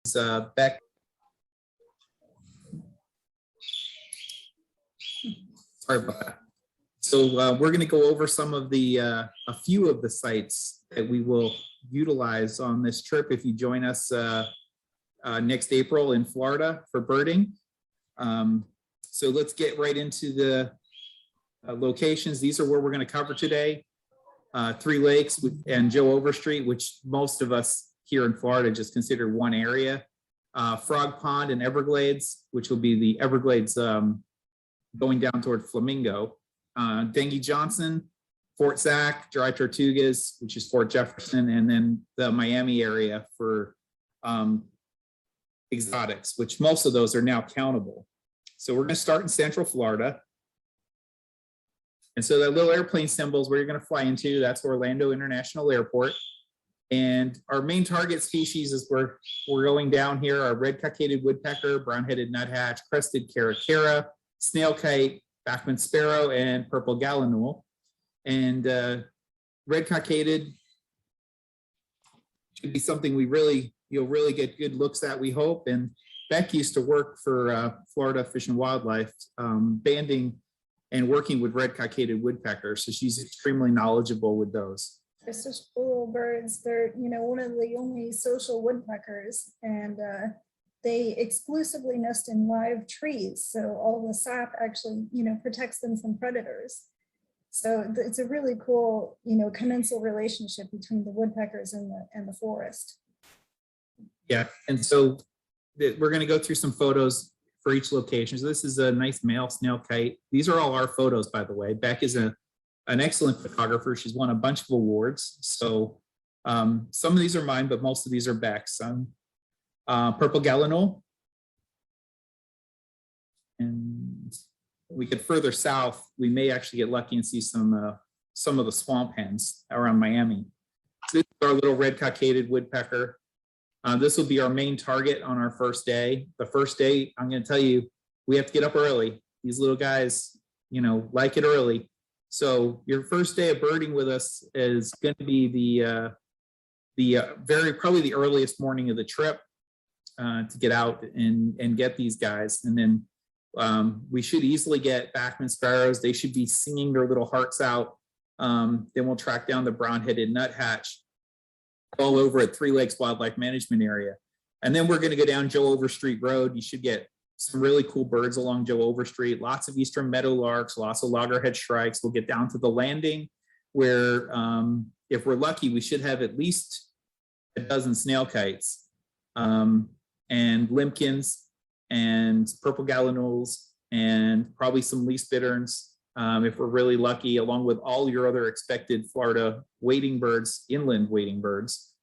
Beck. Sorry about that. So we're going to go over some of the, a few of the sites that we will utilize on this trip if you join us next April in Florida for birding. So let's get right into the locations. These are where we're going to cover today. Three Lakes and Joe Overstreet, which most of us here in Florida just consider one area. Frog Pond and Everglades, which will be the Everglades going down toward Flamingo. Dengie Johnson, Fort Sac, Dry Tortugas, which is Fort Jefferson, and then the Miami area for exotics, which most of those are now countable. So we're going to start in Central Florida. And so that little airplane symbol is where you're going to fly into. That's Orlando International Airport. And our main target species is where we're going down here are red cockaded woodpecker, brown-headed nuthatch, crested caracara, snail kite, Bachman sparrow, and purple gallinule. And red cockaded should be something you'll really get good looks at, we hope. And Beck used to work for Florida Fish and Wildlife, banding and working with red cockaded woodpeckers. So she's extremely knowledgeable with those. They're such cool birds. They're, one of the only social woodpeckers, and they exclusively nest in live trees. So all the sap actually, protects them from predators. So it's a really cool, commensal relationship between the woodpeckers and the forest. Yeah, and so we're going to go through some photos for each location. So this is a nice male snail kite. These are all our photos, by the way. Beck is an excellent photographer. She's won a bunch of awards. So some of these are mine, but most of these are Beck's. Purple gallinule. And we get further south, we may actually get lucky and see some of the swamp hens around Miami. So this is our little red cockaded woodpecker. This will be our main target on our first day. The first day, I'm going to tell you, we have to get up early. These little guys, like it early. So your first day of birding with us is going to be probably the earliest morning of the trip to get out and get these guys. And then we should easily get Bachman sparrows. They should be singing their little hearts out. Then we'll track down the brown-headed nuthatch all over at Three Lakes Wildlife Management Area. And then we're going to go down Joe Overstreet Road. You should get some really cool birds along Joe Overstreet, lots of eastern meadowlarks, lots of loggerhead shrikes. We'll get down to the landing where, if we're lucky, we should have at least a dozen snail kites and limpkins and purple gallinules and probably some least bitterns. If we're really lucky, along with all your other expected Florida wading birds, inland wading birds,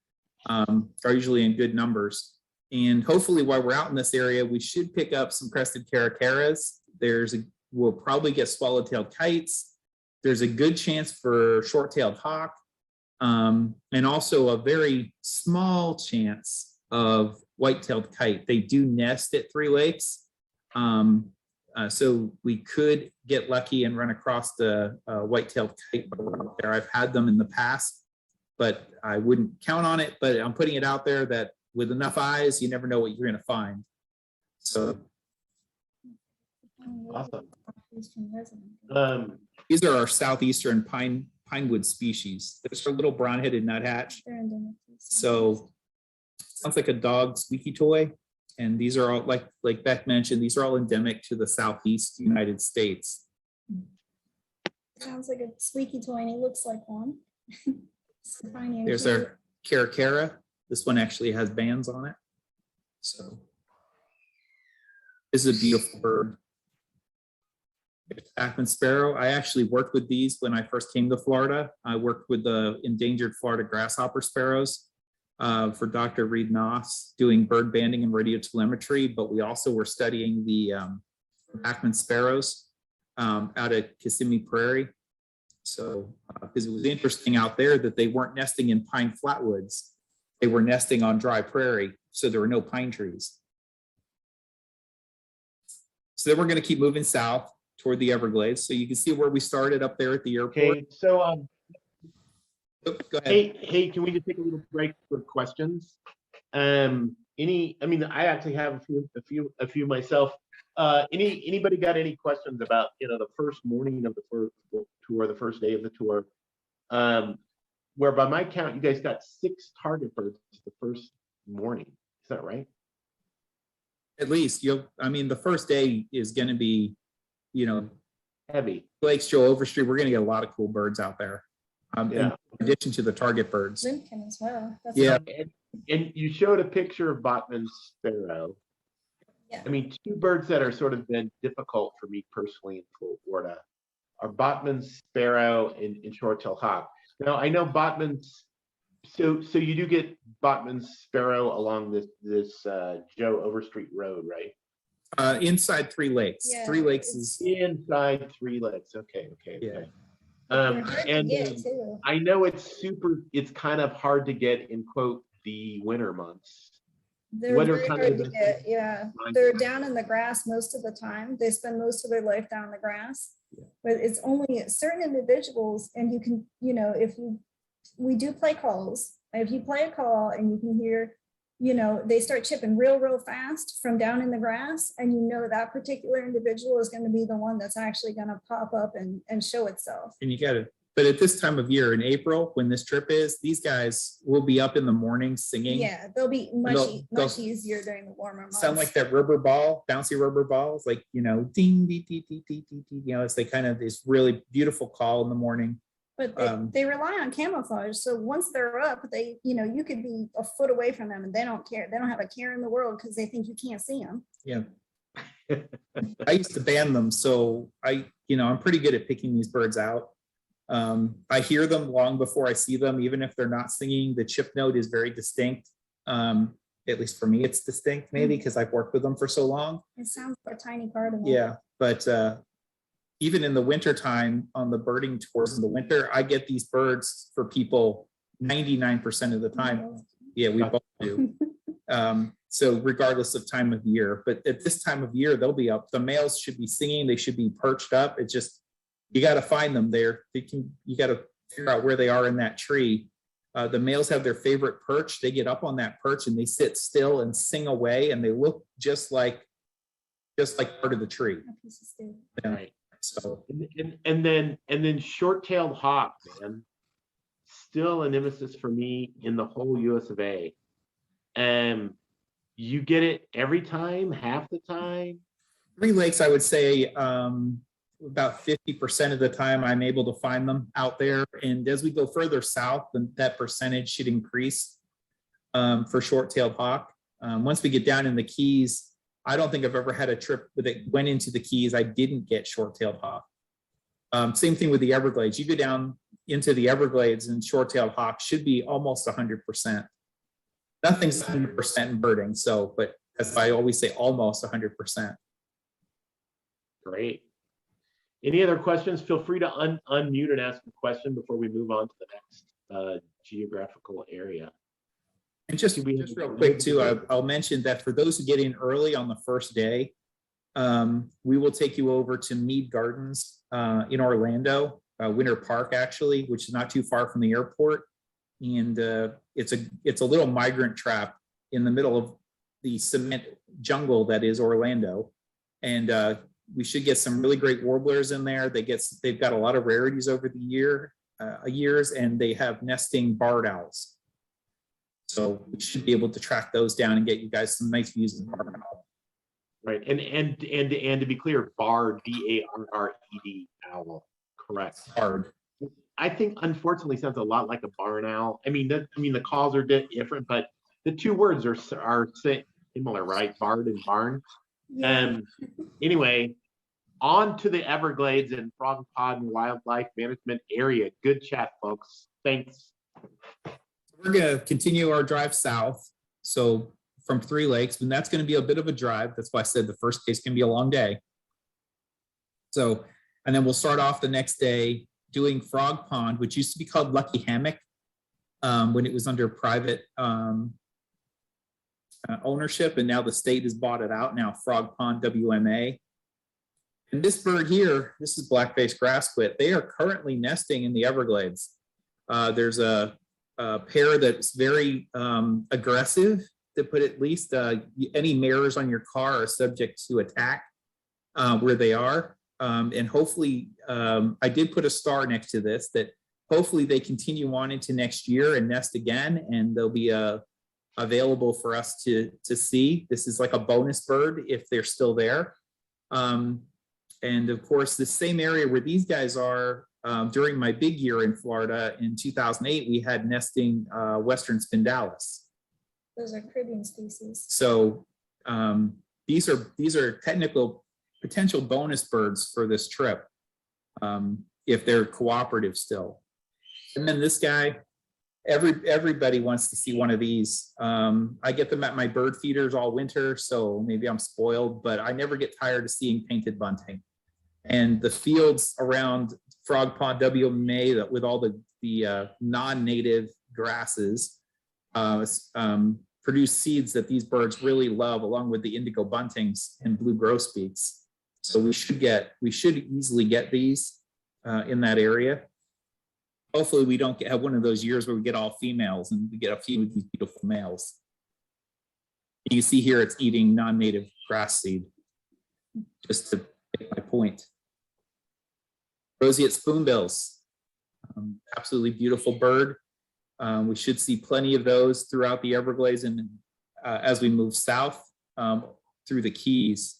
are usually in good numbers. And hopefully while we're out in this area, we should pick up some crested caracaras. We'll probably get swallow-tailed kites. There's a good chance for short-tailed hawk, and also a very small chance of white-tailed kite. They do nest at Three Lakes. So we could get lucky and run across the white-tailed kite there. I've had them in the past, but I wouldn't count on it. But I'm putting it out there that with enough eyes, you never know what you're going to find. So awesome. These are our southeastern pinewood species. There's our little brown-headed nuthatch. So sounds like a dog squeaky toy. And these are all, like Beck mentioned, these are all endemic to the Southeast United States. Sounds like a squeaky toy, and he looks like one. There's our caracara. This one actually has bands on it. So this is a beautiful bird. Bachman sparrow. I actually worked with these when I first came to Florida. I worked with the endangered Florida grasshopper sparrows for Dr. Reed Noss doing bird banding and radio telemetry, but we also were studying the Bachman sparrows out at Kissimmee Prairie. So, because it was interesting out there that they weren't nesting in pine flatwoods. They were nesting on dry prairie, so there were no pine trees. So then we're going to keep moving south toward the Everglades. So you can see where we started up there at the airport. Okay, so Go ahead. hey, can we just take a little break for questions? I mean, I actually have a few myself. Anybody got any questions about, the first morning of the first tour, the first day of the tour? Where by my count, you guys got 6 target birds the first morning. Is that right? At least I mean, the first day is going to be, Heavy. Lakes Joe Overstreet. We're going to get a lot of cool birds out there. Yeah. In addition to the target birds. Lincoln as well. That's Yeah. And you showed a picture of Botman's sparrow. Yeah. I mean, 2 birds that are sort of been difficult for me personally in Florida are Botman's sparrow and short-tailed hawk. Now I know Botman's. So you do get Botman's sparrow along this Joe Overstreet Road, right? Inside 3 Lakes. Yeah, 3 Lakes is Inside 3 Lakes. Okay. Yeah. They're hard to And get, too. I know it's kind of hard to get in quote the winter months. They're What are very kind hard of to the get. Yeah, signs? they're down in the grass most of the time. They spend most of their life down in the grass. But it's only certain individuals, and you can, we do play calls. If you play a call and you can hear, they start chipping real fast from down in the grass, and that particular individual is going to be the one that's actually going to pop up and show itself. and you got to. But at this time of year in April, when this trip is, these guys will be up in the morning singing. Yeah, they'll be much easier during the warmer months. Sound like that rubber ball, bouncy rubber balls, like, ding, ding, ding, ding, ding, ding, ding, it's like kind of this really beautiful call in the morning. But they rely on camouflage. So once they're up, you could be a foot away from them and they don't care. They don't have a care in the world because they think you can't see them. Yeah. I used to ban them. So I'm pretty good at picking these birds out. I hear them long before I see them, even if they're not singing. The chip note is very distinct. At least for me, it's distinct, maybe because I've worked with them for so long. It sounds like a tiny cardinal. Yeah, but even in the winter time on the birding tours in the winter, I get these birds for people 99% of the time. Yeah, we both do. So regardless of time of year, but at this time of year, they'll be up. The males should be singing. They should be perched up. It's just, you got to find them there. You got to figure out where they are in that tree. The males have their favorite perch. They get up on that perch and they sit still and sing away, and they look just like part of the tree. Yeah. Right. So and then short-tailed hawk, man, still a nemesis for me in the whole US of A. You get it every time, half the time. 3 Lakes, I would say about 50% of the time I'm able to find them out there. And as we go further south, then that percentage should increase for short-tailed hawk. Once we get down in the Keys, I don't think I've ever had a trip that went into the Keys I didn't get short-tailed hawk. Same thing with the Everglades. You go down into the Everglades and short-tailed hawk should be almost 100%. Nothing's 100% in birding, but as I always say, almost 100%. Great. Any other questions? Feel free to unmute and ask a question before we move on to the next geographical area. And just real quick too, I'll mention that for those who get in early on the first day, we will take you over to Mead Gardens in Orlando, Winter Park actually, which is not too far from the airport. And it's a little migrant trap in the middle of the cement jungle that is Orlando. And we should get some really great warblers in there. They've got a lot of rarities over the years, and they have nesting barred owls. So we should be able to track those down and get you guys some nice views of barred owl. Right, and to be clear, barred, B-A-R-R-E-D, owl, correct. Barred. I think unfortunately sounds a lot like a barn owl. I mean the calls are different, but the 2 words are similar, right? Barred and barn. Yeah. Anyway, on to the Everglades and Frog Pond and Wildlife Management Area. Good chat, folks. Thanks. We're going to continue our drive south. So from 3 Lakes, and that's going to be a bit of a drive. That's why I said the first day is going to be a long day. So, and then we'll start off the next day doing Frog Pond, which used to be called Lucky Hammock when it was under private ownership, and now the state has bought it out. Now Frog Pond WMA. And this bird here, this is black-faced grassquit. They are currently nesting in the Everglades. There's a pair that's very aggressive to put at least any mirrors on your car are subject to attack where they are. And hopefully, I did put a star next to this that hopefully they continue on into next year and nest again, and they'll be available for us to see. This is like a bonus bird if they're still there. And of course, the same area where these guys are, during my big year in Florida in 2008, we had nesting Western Spindalis. Those are Caribbean species. So these are technical potential bonus birds for this trip, if they're cooperative still. And then this guy, everybody wants to see one of these. I get them at my bird feeders all winter, so maybe I'm spoiled, but I never get tired of seeing painted bunting. And the fields around Frog Pond WMA with all the non-native grasses produce seeds that these birds really love, along with the indigo buntings and blue grosbeaks. So we should easily get these in that area. Hopefully we don't have one of those years where we get all females and we get a few of these beautiful males. You see here it's eating non-native grass seed, just to make my point. Roseate spoonbills, absolutely beautiful bird. We should see plenty of those throughout the Everglades and as we move south through the Keys.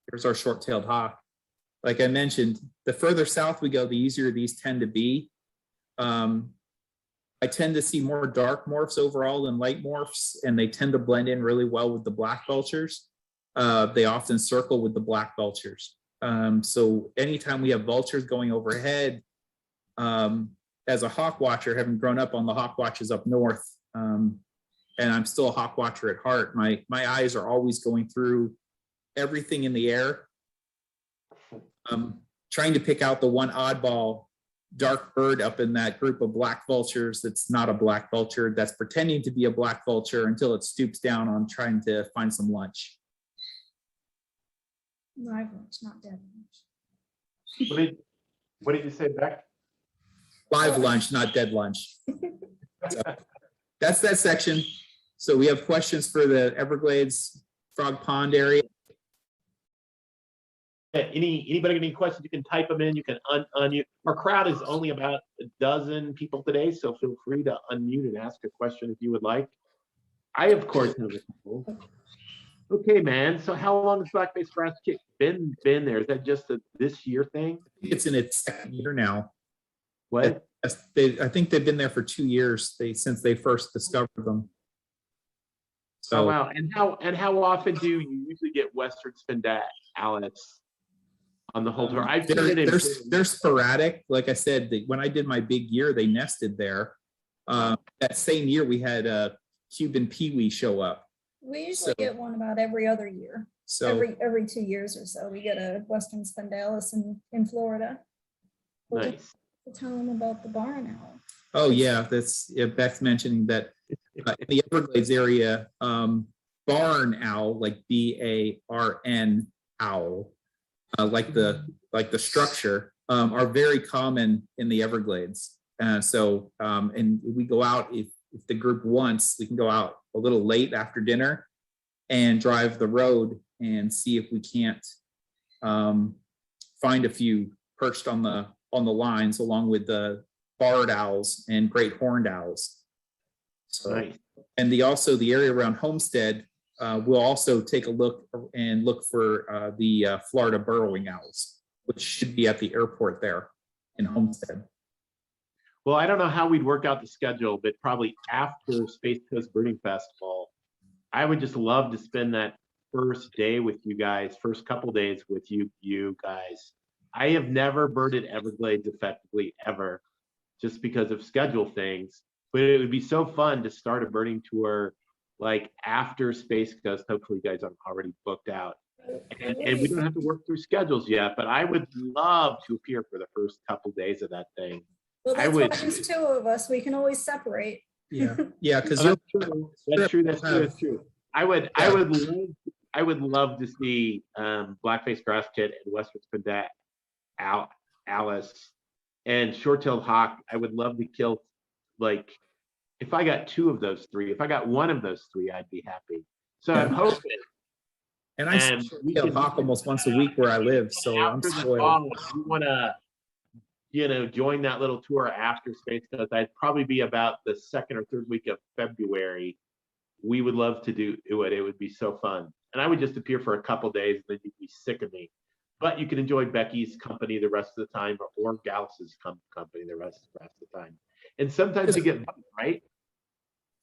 Here's our short-tailed hawk. Like I mentioned, the further south we go, the easier these tend to be. I tend to see more dark morphs overall than light morphs, and they tend to blend in really well with the black vultures. They often circle with the black vultures. So anytime we have vultures going overhead, as a hawk watcher, having grown up on the hawk watches up north, and I'm still a hawk watcher at heart, my eyes are always going through everything in the air, trying to pick out the one oddball dark bird up in that group of black vultures that's not a black vulture, that's pretending to be a black vulture until it stoops down on trying to find some lunch. Live lunch, not dead lunch. What did you say, Beck? Live lunch, not dead lunch. So that's that section. So we have questions for the Everglades Frog Pond area. Anybody got any questions? You can type them in. You can unmute. Our crowd is only about a dozen people today, so feel free to unmute and ask a question if you would like. I, of course, have a couple. Okay, man. So how long has black-faced grass kit been there? Is that just a this year thing? It's in its second year now. What? I think they've been there for 2 years. Since they first discovered them. So, oh wow! And how often do you usually get Western Spindalis on the whole tour? They're sporadic. Like I said, when I did my big year, they nested there. That same year, we had a Cuban peewee show up. We usually get one about every other year. So every 2 years or so, we get a Western Spindalis in Florida. We'll nice. tell them about the barn owl. oh yeah, Beck's mentioning that in the Everglades area, barn owl, like BARN owl, like the structure, are very common in the Everglades. So and we go out if the group wants, we can go out a little late after dinner and drive the road and see if we can't find a few perched on the lines along with the barred owls and great horned owls. So, Nice. and the area around Homestead, we'll also take a look for the Florida burrowing owls, which should be at the airport there in Homestead. Well, I don't know how we'd work out the schedule, but probably after Space Coast Birding Festival, I would just love to spend that first day with you guys, first couple days with you guys. I have never birded Everglades effectively ever, just because of schedule things. But it would be so fun to start a birding tour like after Space Coast. Hopefully, you guys are already booked out, and we don't have to work through schedules yet. But I would love to appear for the first couple days of that thing. Well, I that's would- why there's 2 of us. We can always separate. Yeah, because That's true. That's true. I would love to see black-faced grass kit and Western Spindalis and short-tailed hawk. I would love to kill like if I got two of those three, if I got one of those three, I'd be happy. So I'm Yeah. hoping. And I And we get a can- hawk almost once a week where I live, so I'm After the spoiled. call, if you want to, join that little tour after Space Coast, I'd probably be about the second or third week of February. We would love to do it. It would be so fun. And I would just appear for a couple days and then you'd be sick of me. But you can enjoy Becky's company the rest of the time, or Gallus's company the rest of the time. And sometimes you get both, right?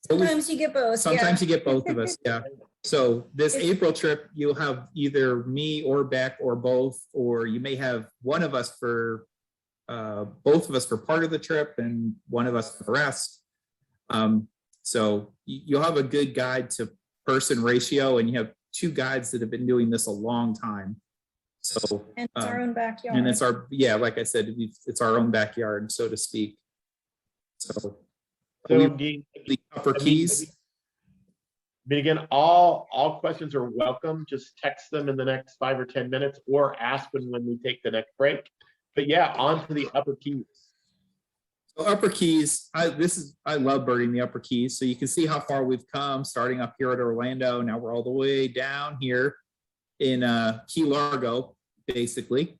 Sometimes you get both. Sometimes yeah. you get both of us, yeah. So this April trip, you'll have either me or Beck or both, or you may have one of us for, both of us for part of the trip and one of us for the rest. So you'll have a good guide to person ratio, and you have two guides that have been doing this a long time. So, And it's our own backyard. and it's our, yeah, like I said, it's our own backyard, so to speak. So So the upper keys. But again, all questions are welcome. Just text them in the next 5 or 10 minutes, or ask them when we take the next break. But yeah, on to the upper keys. So upper keys, I love birding the upper keys. So you can see how far we've come, starting up here at Orlando. Now we're all the way down here in Key Largo, basically.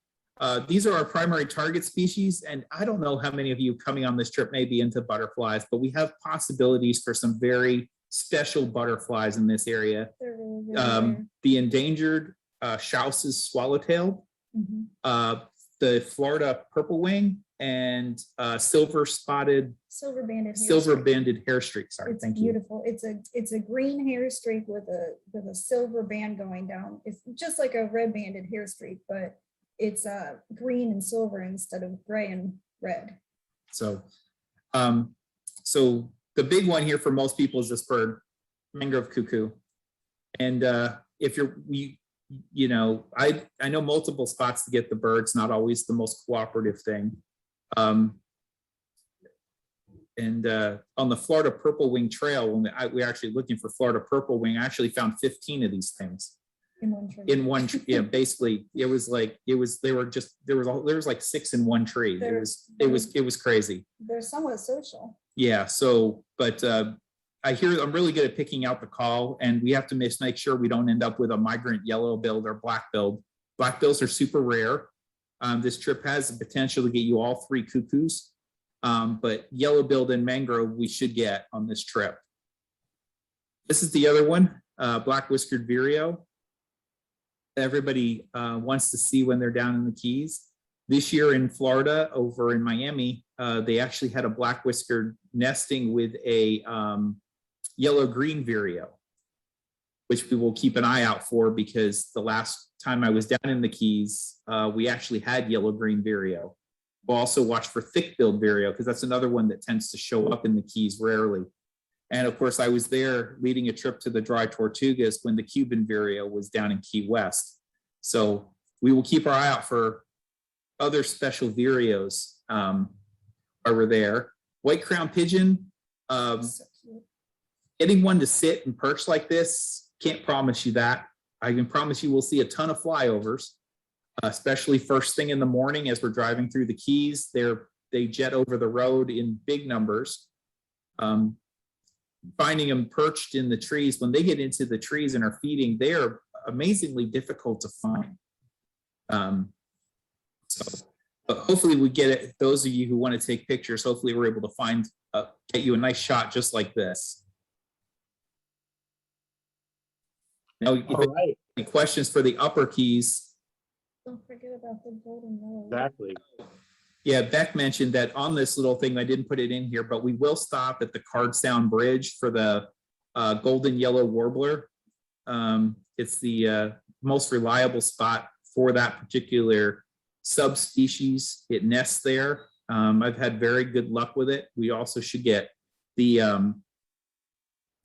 These are our primary target species, and I don't know how many of you coming on this trip may be into butterflies, but we have possibilities for some very special butterflies in this area. They're really, really rare. The endangered Schaus's swallowtail, Mhm. the Florida purple wing, and silver banded hair streak. Sorry, It's thank you. beautiful. It's a green hair streak with a silver band going down. It's just like a red banded hair streak, but it's green and silver instead of gray and red. So, so the big one here for most people is this bird, mangrove cuckoo. And if I know multiple spots to get the birds, not always the most cooperative thing. And on the Florida purple wing trail, when we're actually looking for Florida purple wing, I actually found 15 of these things in one tree. Yeah, basically there was like 6 in one tree. It was crazy. They're somewhat social. Yeah. So, but I'm really good at picking out the call, and we have to make sure we don't end up with a migrant yellow-billed or black-billed. Black-bills are super rare. This trip has the potential to get you all 3 cuckoos, but yellow-billed and mangrove we should get on this trip. This is the other one, black-whiskered vireo. Everybody wants to see when they're down in the Keys. This year in Florida, over in Miami, they actually had a black-whiskered nesting with a yellow-green vireo, which we will keep an eye out for, because the last time I was down in the Keys, we actually had yellow-green vireo. We'll also watch for thick-billed vireo, because that's another one that tends to show up in the Keys rarely. And of course, I was there leading a trip to the dry Tortugas when the Cuban vireo was down in Key West. So we will keep our eye out for other special vireos over there. White crown pigeon, So cute. getting one to sit and perch like this, can't promise you that. I can promise you we'll see a ton of flyovers, especially first thing in the morning as we're driving through the Keys. They jet over the road in big numbers. Finding them perched in the trees, when they get into the trees and are feeding, they are amazingly difficult to find. But hopefully we get it. Those of you who want to take pictures, hopefully we're able to get you a nice shot just like this. Now, if you have any questions for the upper Keys? Don't forget about the golden yellow. Exactly. Yeah, Beck mentioned that on this little thing, I didn't put it in here, but we will stop at the Cardstown Bridge for the golden yellow warbler. It's the most reliable spot for that particular subspecies. It nests there. I've had very good luck with it. We also should get the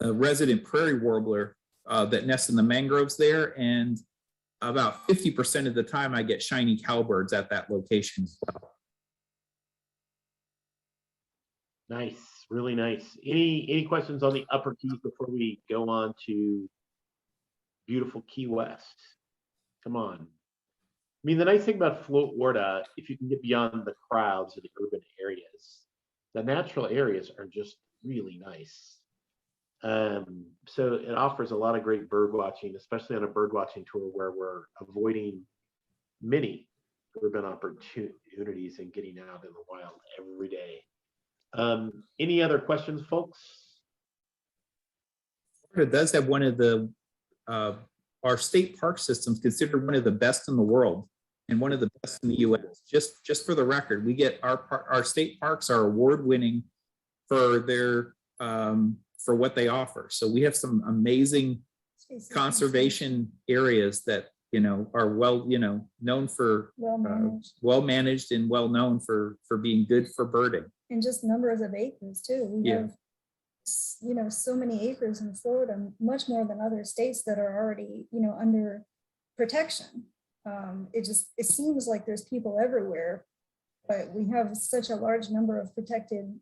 resident prairie warbler that nests in the mangroves there. And about 50% of the time I get shiny cowbirds at that location as well. Nice, really nice. Any questions on the upper Keys before we go on to beautiful Key West? Come on. I mean, the nice thing about Florida, if you can get beyond the crowds of the urban areas, the natural areas are just really nice. So it offers a lot of great bird watching, especially on a bird watching tour where we're avoiding many urban opportunities and getting out in the wild every day. Any other questions, folks? Florida does have one of the, our state park systems considered one of the best in the world and one of the best in the US. Just for the record, we get our state parks are award winning for their, for what they offer. So we have some amazing conservation areas that, you know, are well, you know, known for well managed and well known for being good for birding. And just numbers of acres too. We have, you know, so many acres in Florida, much more than other states that are already, you know, under protection. It seems like there's people everywhere, but we have such a large number of protected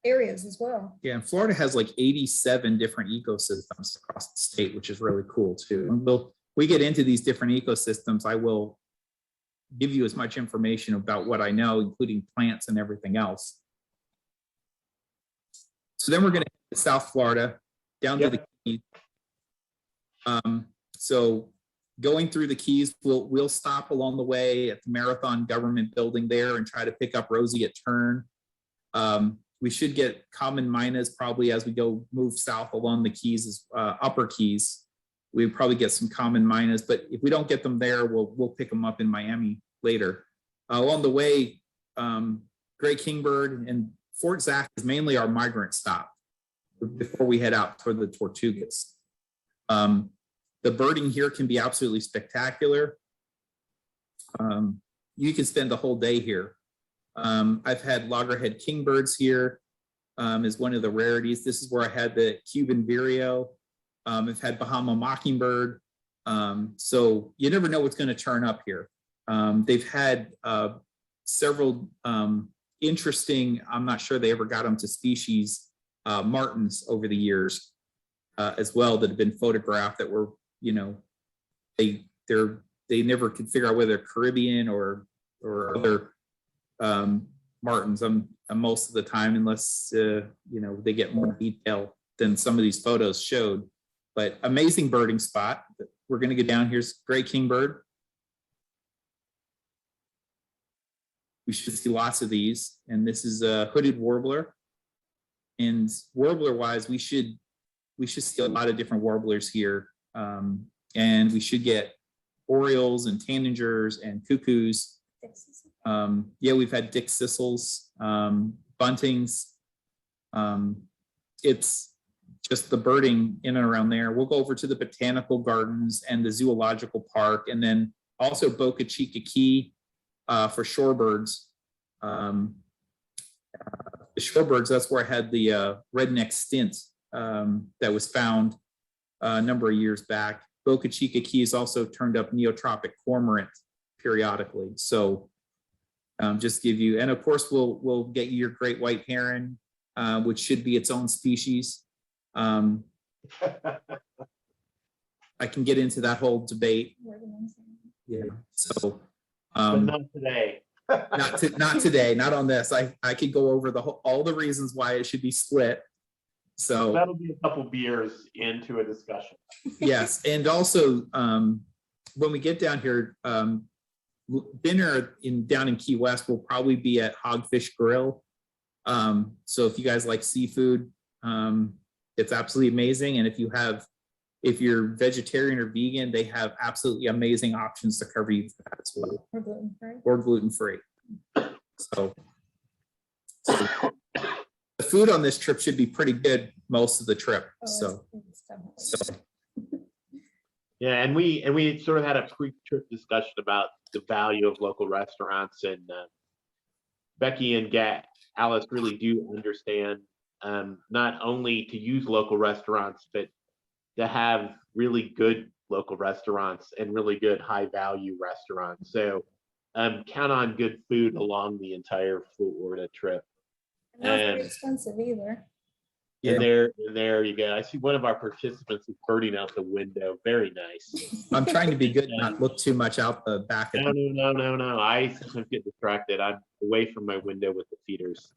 areas as well. Yeah, and Florida has like 87 different ecosystems across the state, which is really cool too. And we get into these different ecosystems, I will give you as much information about what I know, including plants and everything else. So then we're going to hit South Florida, down to the Keys. So going through the Keys, we'll stop along the way at the Marathon Government Building there and try to pick up Rosie at Turn. We should get common miners probably as we move south along the Keys, upper Keys. We probably get some common miners, but if we don't get them there, we'll pick them up in Miami later. Along the way, Gray Kingbird and Fort Zach is mainly our migrant stop before we head out for the Tortugas. The birding here can be absolutely spectacular. You can spend the whole day here. I've had loggerhead kingbirds here is one of the rarities. This is where I had the Cuban vireo. I've had Bahama mockingbird. So you never know what's going to turn up here. They've had several interesting, I'm not sure they ever got them to species, martins over the years as well that have been photographed that were, you know, they never could figure out whether Caribbean or other martins most of the time, unless you know, they get more detail than some of these photos showed. But amazing birding spot. We're going to go down. Here's Gray Kingbird. We should see lots of these. And this is a hooded warbler. And warbler wise, we should see a lot of different warblers here. And we should get orioles and tanagers and cuckoos. Yeah, we've had dick sissels, buntings. It's just the birding in and around there. We'll go over to the botanical gardens and the zoological park, and then also Boca Chica Key for shorebirds. The shorebirds, that's where I had the redneck stint that was found a number of years back. Boca Chica Key has also turned up neotropic cormorant periodically. So just give you, and of course we'll get you your great white heron, which should be its own species. I can get into that whole debate. Yeah. So but not today. not today, not on this. I could go over all the reasons why it should be split. So that'll be a couple beers into a discussion. Yes, and also when we get down here, dinner down in Key West will probably be at Hogfish Grill. So if you guys like seafood, it's absolutely amazing. And if you're vegetarian or vegan, they have absolutely amazing options to cover you for that as well. Or gluten-free. So the food on this trip should be pretty good most of the trip. Yeah, and we sort of had a pre-trip discussion about the value of local restaurants, and Becky and Alice really do understand not only to use local restaurants, but to have really good local restaurants and really good high value restaurants. So count on good food along the entire Florida trip. Not very expensive either. Yeah. And there you go. I see one of our participants is birding out the window. Very nice. I'm trying to be good and not look too much out the back. No. I sometimes get distracted. I'm away from my window with the feeders.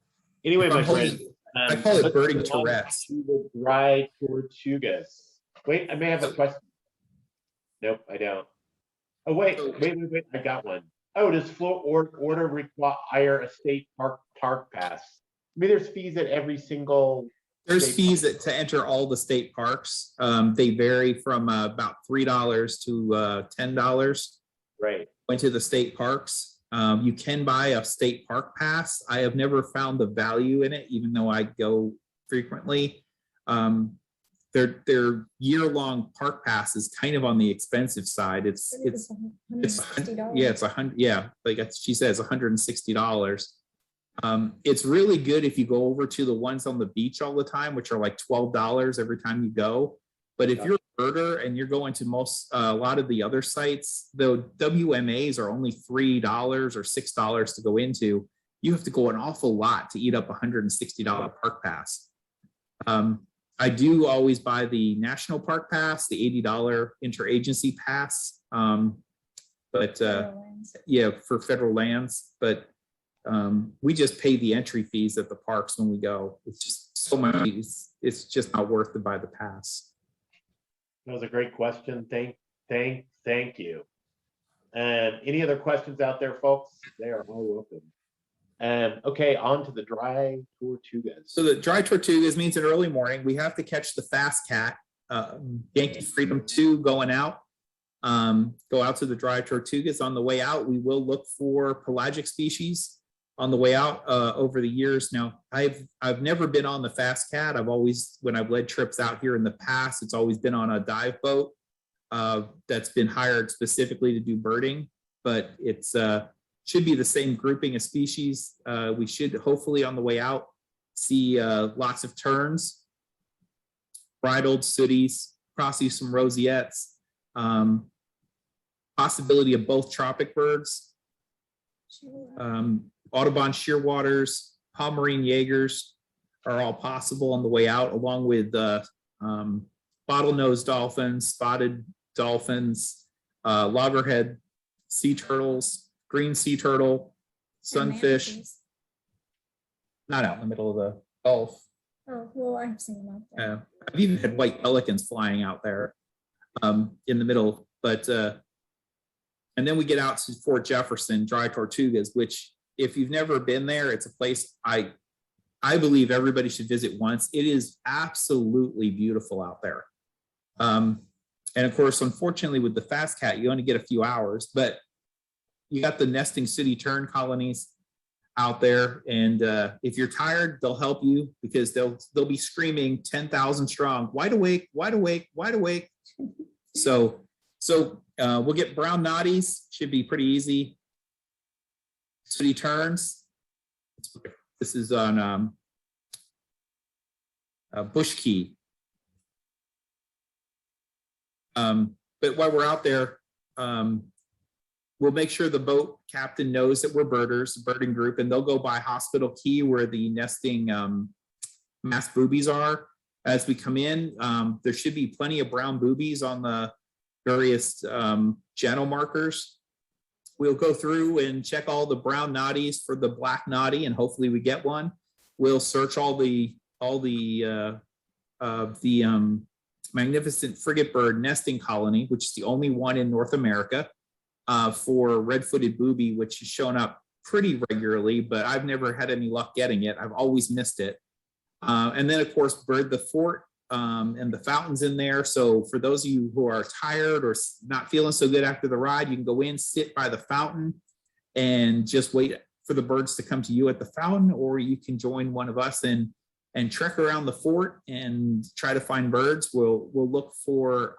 Anyway, my friend. I call it let's birding move on Tourette's. to the dry tortugas. Wait, I may have a question. Nope, I don't. Oh, wait, I got one. Oh, does order require a state park pass? I mean, there's fees at every single. There's state fees park. to enter all the state parks. They vary from about $3 to $10 Right. into the state parks. You can buy a state park pass. I have never found the value in it, even though I go frequently. Their year-long park pass is kind of on the expensive side. It's $160. yeah, it's like she says, $160. It's really good if you go over to the ones on the beach all the time, which are like $12 every time you go. But if you're a birder and you're going to a lot of the other sites, the WMAs are only $3 or $6 to go into. You have to go an awful lot to eat up $160 park pass. I do always buy the National Park Pass, the $80 interagency pass. Yeah, for federal lands, but we just pay the entry fees at the parks when we go. It's just so much, it's just not worth to buy the pass. That was a great question. Thank you. And any other questions out there, folks? They are all open. Okay, on to the dry tortugas. So the dry tortugas means in early morning, we have to catch the fast cat, Yankee Freedom 2 going out. Go out to the dry tortugas. On the way out, we will look for pelagic species on the way out over the years. Now, I've never been on the fast cat. I've always, when I've led trips out here in the past, it's always been on a dive boat that's been hired specifically to do birding, but it's should be the same grouping of species. We should hopefully on the way out see lots of terns, bridled sooties, probably some rosettes, possibility of both tropic birds, Audubon shearwaters, Pomeranian Jaegers are all possible on the way out, along with bottlenose dolphins, spotted dolphins, loggerhead sea turtles, green sea turtle, sunfish. Not out in the middle of the Gulf. Oh, well, I've seen them out there. I've even had white pelicans flying out there in the middle, but and then we get out to Fort Jefferson, dry tortugas, which if you've never been there, it's a place I believe everybody should visit once. It is absolutely beautiful out there. And of course, unfortunately with the fast cat, you only get a few hours, but you got the nesting sooty tern colonies out there. And if you're tired, they'll help you because they'll be screaming 10,000 strong, wide awake, wide awake, wide awake. So we'll get brown noddies, should be pretty easy. Sooty terns. This is on Bush Key. But while we're out there, we'll make sure the boat captain knows that we're birders, a birding group, and they'll go by Hospital Key where the nesting mass boobies are. As we come in, there should be plenty of brown boobies on the various channel markers. We'll go through and check all the brown noddies for the black noddy, and hopefully we get one. We'll search all the magnificent frigate bird nesting colony, which is the only one in North America, for red-footed booby, which has shown up pretty regularly, but I've never had any luck getting it. I've always missed it. And then, of course, bird the fort and the fountains in there. So for those of you who are tired or not feeling so good after the ride, you can go in, sit by the fountain, and just wait for the birds to come to you at the fountain, or you can join one of us and trek around the fort and try to find birds. We'll look for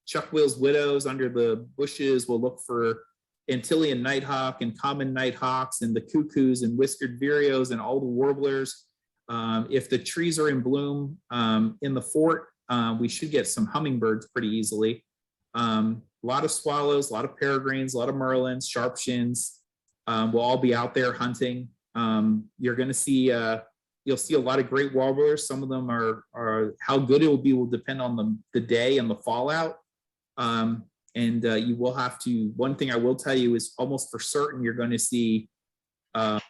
Chuck-Will's widows under the bushes. We'll look for Antillean nighthawk and common nighthawks and the cuckoos and whiskered vireos and all the warblers. If the trees are in bloom in the fort, we should get some hummingbirds pretty easily. A lot of swallows, a lot of peregrines, a lot of merlins, sharpshins. We'll all be out there hunting. You're going to see, you'll see a lot of great warblers. Some of them are how good it will be will depend on the day and the fallout. And you will have to, one thing I will tell you is almost for certain, you're going to see birds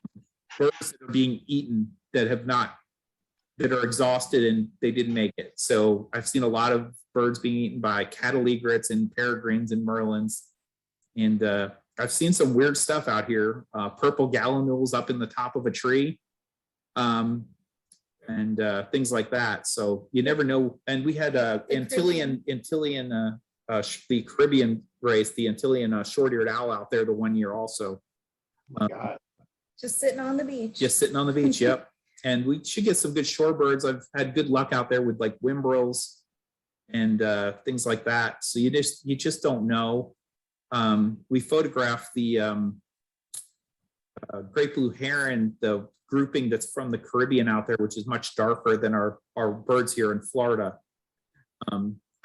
that are being eaten that have not that are exhausted and they didn't make it. So I've seen a lot of birds being eaten by cattle egrets and peregrines and merlins. And I've seen some weird stuff out here, purple gallinules up in the top of a tree, and things like that. So you never know. And we had Antillean, the Caribbean race, the Antillean short-eared owl out there the one year also. Oh my God. Just sitting on the beach. Just sitting on the beach, yep. And we should get some good shorebirds. I've had good luck out there with like whimbrels and things like that. So you just don't know. We photographed the great blue heron, the grouping that's from the Caribbean out there, which is much darker than our birds here in Florida,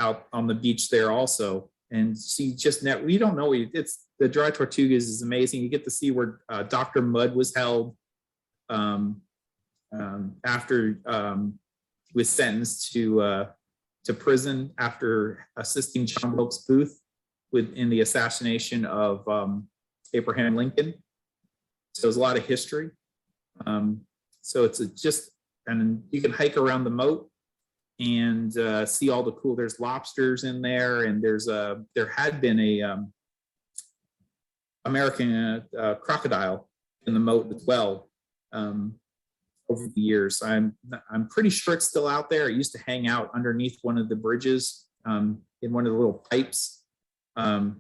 out on the beach there also. And see, we don't know. It's the dry tortugas is amazing. You get to see where Dr. Mudd was held after was sentenced to prison after assisting John Wilkes Booth in the assassination of Abraham Lincoln. So there's a lot of history. So it's and you can hike around the moat and see all the cool. There's lobsters in there, and there had been a American crocodile in the moat as well over the years. I'm pretty sure it's still out there. It used to hang out underneath one of the bridges in one of the little pipes. But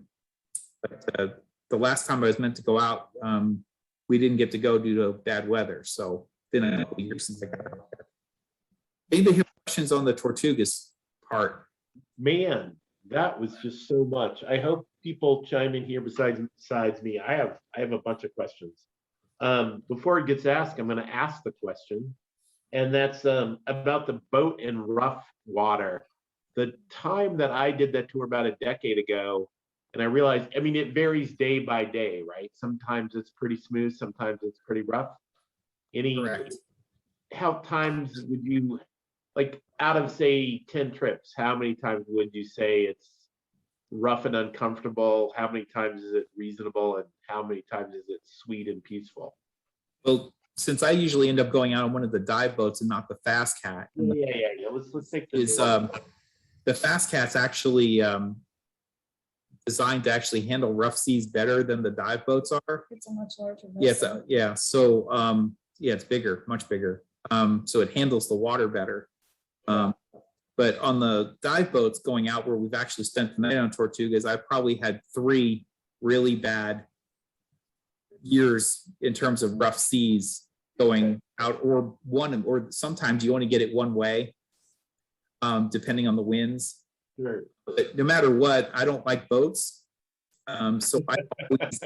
the last time I was meant to go out, we didn't get to go due to bad weather. So it's been a couple of years since I got out there. Anybody have questions on the Tortugas part? Man, that was just so much. I hope people chime in here besides me. I have a bunch of questions. Before it gets asked, I'm going to ask the question, and that's about the boat in rough water. The time that I did that tour about a decade ago, and I realized, I mean, it varies day by day, right? Sometimes it's pretty smooth, sometimes it's pretty rough. Correct. How times would you, like, out of say 10 trips, how many times would you say it's rough and uncomfortable? How many times is it reasonable, and how many times is it sweet and peaceful? Well, since I usually end up going out on one of the dive boats and not the Fast Cat, Yeah. Let's take this. The Fast Cat's actually designed to actually handle rough seas better than the dive boats are. It's a much larger Yes, vessel. yeah. So it's bigger, much bigger. So it handles the water better. But on the dive boats going out where we've actually spent the night on Tortugas, I've probably had 3 really bad years in terms of rough seas going out, or sometimes you only get it one way, depending on the winds. Sure. But no matter what, I don't like boats. So I always,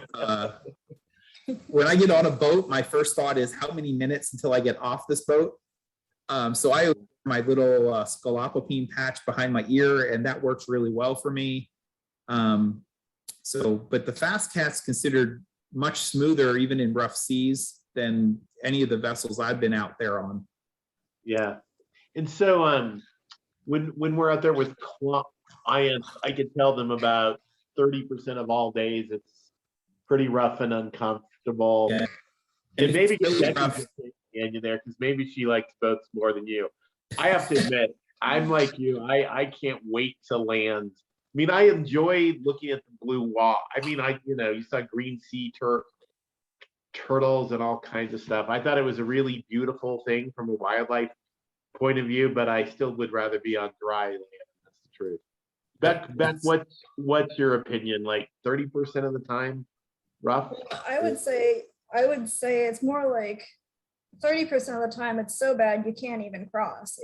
when I get on a boat, my first thought is how many minutes until I get off this boat. So I my little scolopopene patch behind my ear, and that works really well for me. But the Fast Cat's considered much smoother even in rough seas than any of the vessels I've been out there on. Yeah. And so when we're out there with clients, I could tell them about 30% of all days it's pretty rough and uncomfortable. Yeah. And maybe get really Becky in there, because maybe she likes boats more than you. I have to admit, I'm like you. I can't wait to land. I mean, I enjoy looking at the blue wall. I mean, you saw green sea turtles and all kinds of stuff. I thought it was a really beautiful thing from a wildlife point of view, but I still would rather be on dry land. That's the truth. Beck, what's your opinion? Like 30% of the time, rough? I would say it's more like 30% of the time it's so bad you can't even cross.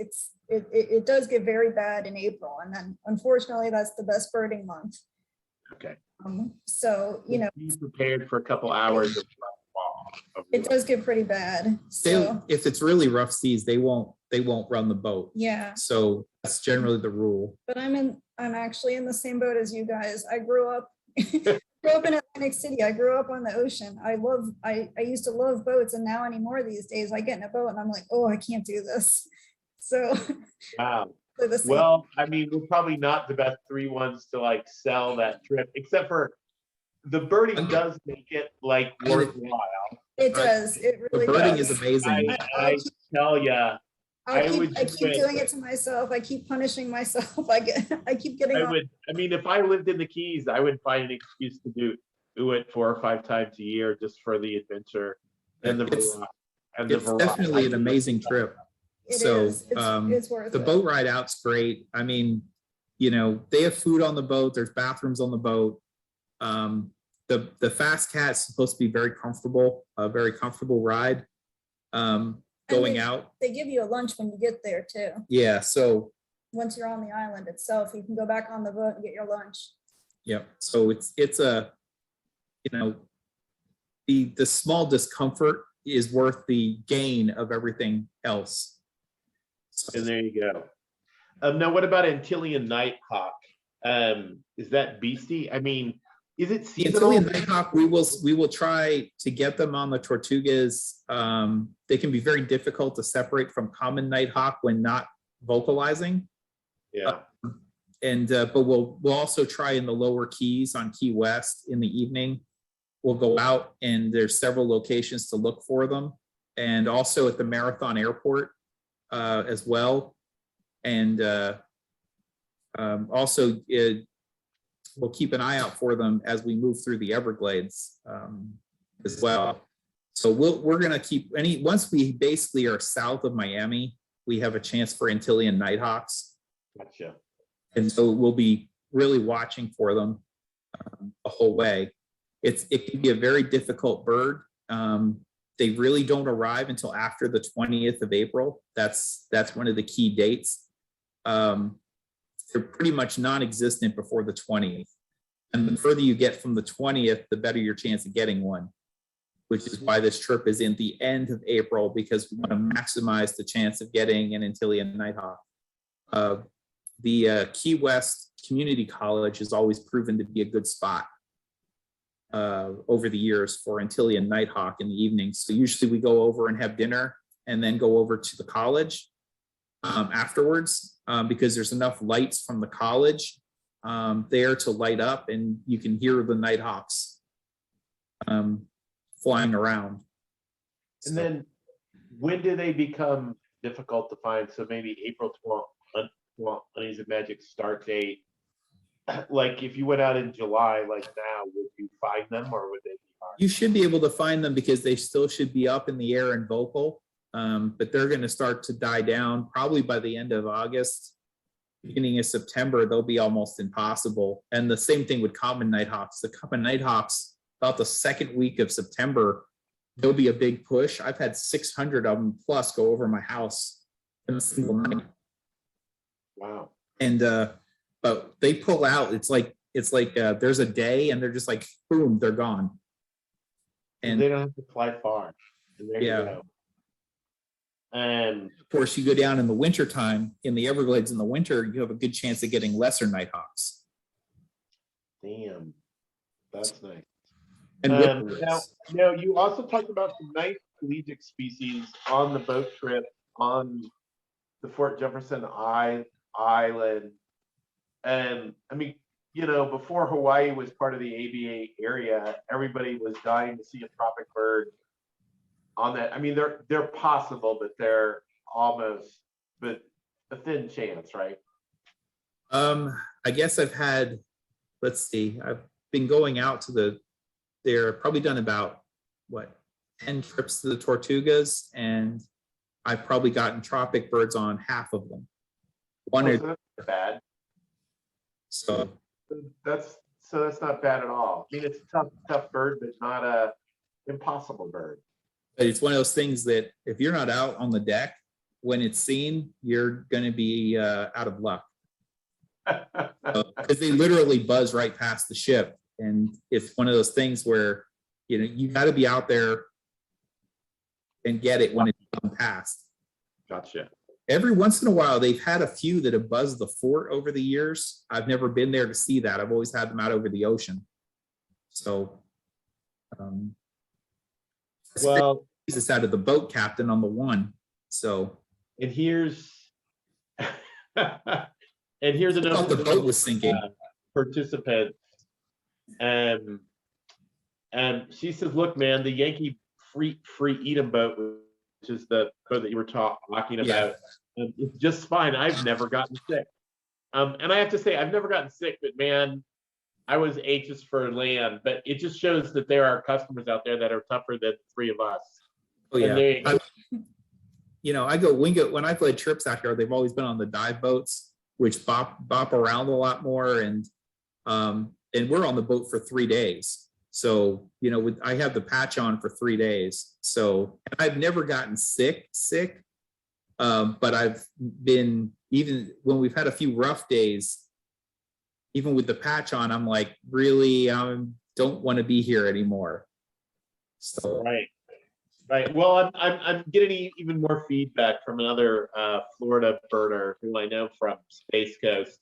It does get very bad in April, and then unfortunately that's the best birding month. Okay. So be prepared for a couple hours of it does get pretty bad. So if it's really rough seas, they won't run the boat. yeah. So that's generally the rule. But I'm actually in the same boat as you guys. I grew up in Atlantic City. I grew up on the ocean. I used to love boats, and now anymore these days I get in a boat and I'm like, oh, I can't do this. So wow. Well, I mean, we're probably not the best 3 ones to like sell that trip, except for the birding does make it like worthwhile. It does. It really the birding does. is amazing. I tell you, I would I do keep it. doing it to myself. I keep punishing myself. I keep getting off. I mean, if I lived in the Keys, I would find an excuse to do it 4 or 5 times a year just for the adventure and the It's- variety. And the It's definitely an variety. amazing trip. It So, is. It's worth the it. boat ride out's great. I mean, you know, they have food on the boat, there's bathrooms on the boat. The Fast Cat's supposed to be very comfortable, a very comfortable ride. Going out. They give you a lunch when you get there too. Yeah, so, Once you're on the island itself, you can go back on the boat and get your lunch. yeah, so it's a, you know, the small discomfort is worth the gain of everything else. So, And there you go. Now, what about Antillean Nighthawk? Is that beastie? I mean, is it the seasonal? Antillean Nighthawk, we will try to get them on the Tortugas. They can be very difficult to separate from common Nighthawk when not vocalizing. Yeah. And but we'll also try in the lower Keys on Key West in the evening. We'll go out and there's several locations to look for them, and also at the Marathon Airport as well. And also we'll keep an eye out for them as we move through the Everglades as well. So we're going to keep once we basically are south of Miami, we have a chance for Antillean Nighthawks. Gotcha. And so we'll be really watching for them the whole way. It can be a very difficult bird. They really don't arrive until after the 20th of April. That's one of the key dates. They're pretty much non-existent before the 20th. And the further you get from the 20th, the better your chance of getting one, which is why this trip is in the end of April, because we want to maximize the chance of getting an Antillean Nighthawk. The Key West Community College has always proven to be a good spot over the years for Antillean Nighthawk in the evenings. So usually we go over and have dinner and then go over to the college afterwards because there's enough lights from the college there to light up, and you can hear the Nighthawks flying around. And then when do they become difficult to find? So maybe April 12th, Honeys of Magic start date. Like if you went out in July, like now, would you find them or would they be hard? You should be able to find them because they still should be up in the air and vocal, but they're going to start to die down probably by the end of August. Beginning of September, they'll be almost impossible. And the same thing with common Nighthawks. The common Nighthawks, about the second week of September, there'll be a big push. I've had 600 of them plus go over my house in a single night. Wow. And but they pull out. It's like there's a day and they're just like boom, they're gone. And they don't have to fly far. And there Yeah. you go. And Of course, you go down in the winter time in the Everglades in the winter, you have a good chance of getting lesser Nighthawks. damn, that's nice. And Now, you also talked about some nice pelagic species on the boat trip on the Fort Jefferson Island. And I mean, you know, before Hawaii was part of the ABA area, everybody was dying to see a tropic bird on that. I mean, they're possible, but they're almost, but a thin chance, right? I guess I've had, let's see, I've been going out to they're probably done about 10 trips to the Tortugas, and I've probably gotten tropic birds on half of them. One or So that's not bad. so That's not bad at all. I mean, it's a tough bird, but not a impossible bird. but it's one of those things that if you're not out on the deck when it's seen, you're going to be out of luck. Because they literally buzz right past the ship, and it's one of those things where you got to be out there and get it when it's gone past. Gotcha. Every once in a while, they've had a few that have buzzed the fort over the years. I've never been there to see that. I've always had them out over the ocean. So, Well, this out of the boat captain on the one. So, and here's another thought the boat was sinking. Participant. And she says, "Look, man, the Yankee free Edom boat was is the boat that you were talking Yeah. about, it's just fine. I've never gotten sick. And I have to say, I've never gotten sick, but man, I was anxious for land. But it just shows that there are customers out there that are tougher than the three of us. Oh, And yeah. there you go. When I've led trips out here, they've always been on the dive boats, which bop around a lot more. And we're on the boat for 3 days. So, I have the patch on for 3 days. So I've never gotten sick. But I've been, even when we've had a few rough days, even with the patch on, I'm like, really, don't want to be here anymore. So Right. Well, I'm getting even more feedback from another Florida birder who I know from Space Coast,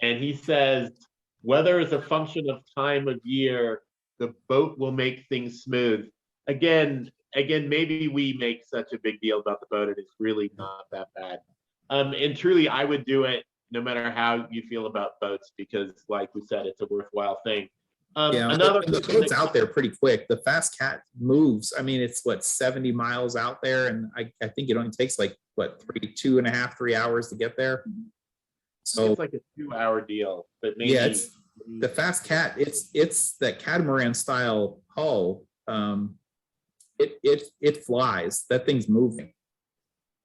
and he says weather is a function of time of year. The boat will make things smooth. Again, maybe we make such a big deal about the boat, and it's really not that bad. And truly, I would do it no matter how you feel about boats, because, like we said, it's a worthwhile thing. Another the boat's out there pretty quick. The Fast Cat moves. I mean, it's 70 miles out there, and I think it only takes 2.5, 3 hours to get there. So it's like a 2-hour deal, but maybe it's the Fast Cat. It's that catamaran style hull. It flies. That thing's moving.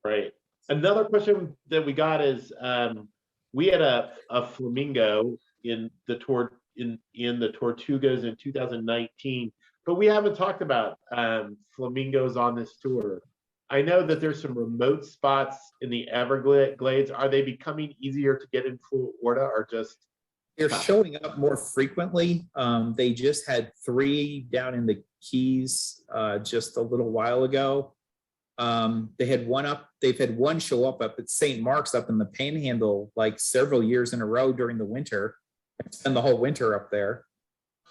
Right. Another question that we got is, we had a flamingo in the Tortugas in 2019, but we haven't talked about flamingos on this tour. I know that there's some remote spots in the Everglades. Are they becoming easier to get in Florida, or just? They're showing up more frequently. They just had 3 down in the Keys just a little while ago. They've had one show up at St. Mark's up in the Panhandle several years in a row during the winter, and spend the whole winter up there.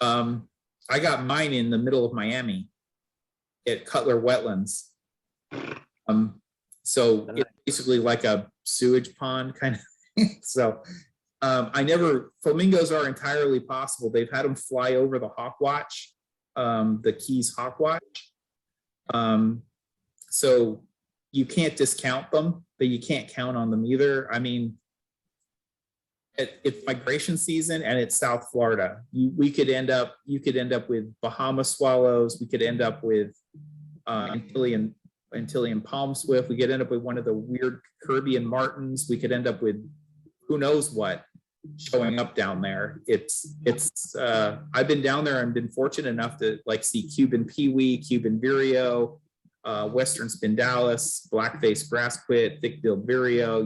I got mine in the middle of Miami at Cutler Wetlands. So it's basically like a sewage pond kind of thing. So flamingos are entirely possible. They've had them fly over the Hawkwatch, the Keys Hawkwatch. So you can't discount them, but you can't count on them either. I mean, it's migration season and it's South Florida. You could end up with Bahama swallows. We could end up with Antillean palm swift. We could end up with one of the weird Caribbean martins. We could end up with who knows what showing up down there. I've been down there and been fortunate enough to see Cuban peewee, Cuban vireo, Western spindalis, black-faced grassquit, thick-billed vireo,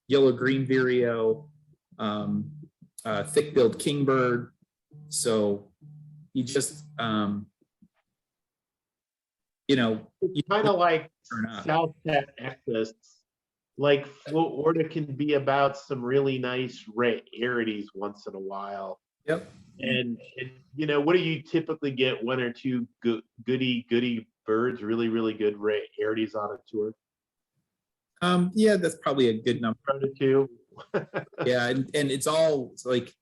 yellow-green vireo, thick-billed kingbird. So you just, it's kind of like South Texas. Like Florida can be about some really nice rarities once in a while. Yep. And what do you typically get? 1 or 2 goody birds, really, really good rarities on a tour? Yeah, that's probably a good number. 1 or 2. Yeah, and it's all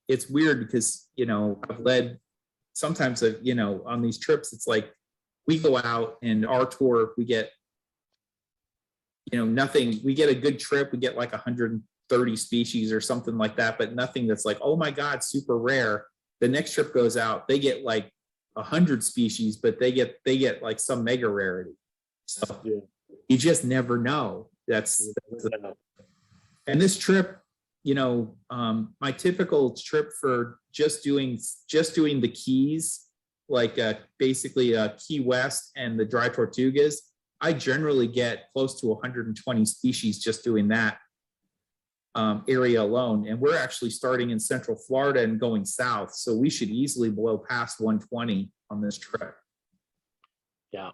it's weird because I've led sometimes on these trips. It's like we go out and our tour we get nothing. We get a good trip. We get 130 species or something like that, but nothing that's oh my God, super rare. The next trip goes out, they get 100 species, but they get some mega rarity. So you just never know. And this trip, my typical trip for just doing the Keys, basically Key West and the Dry Tortugas, I generally get close to 120 species just doing that area alone. And we're actually starting in Central Florida and going south. So we should easily blow past 120 on this trip. Yeah.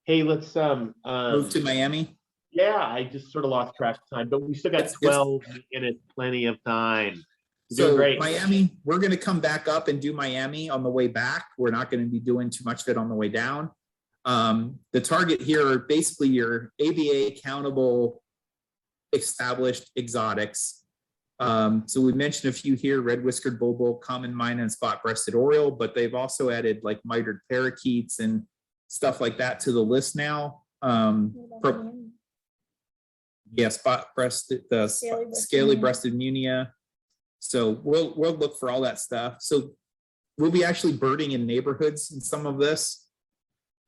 Hey, let's move to Miami. Yeah, I just sort of lost track of time, but we still got 12 minutes, plenty of time. So great. Miami, we're going to come back up and do Miami on the way back. We're not going to be doing too much of it on the way down. The target here are basically your ABA accountable established exotics. So we mentioned a few here: red whiskered bulbul, common myna, and spot breasted oriole, but they've also added mitred parakeets and stuff like that to the list now. What about pro- the- yeah, spot breasted, the scaly breasted munia. So we'll look for all that stuff. So we'll be actually birding in neighborhoods in some of this.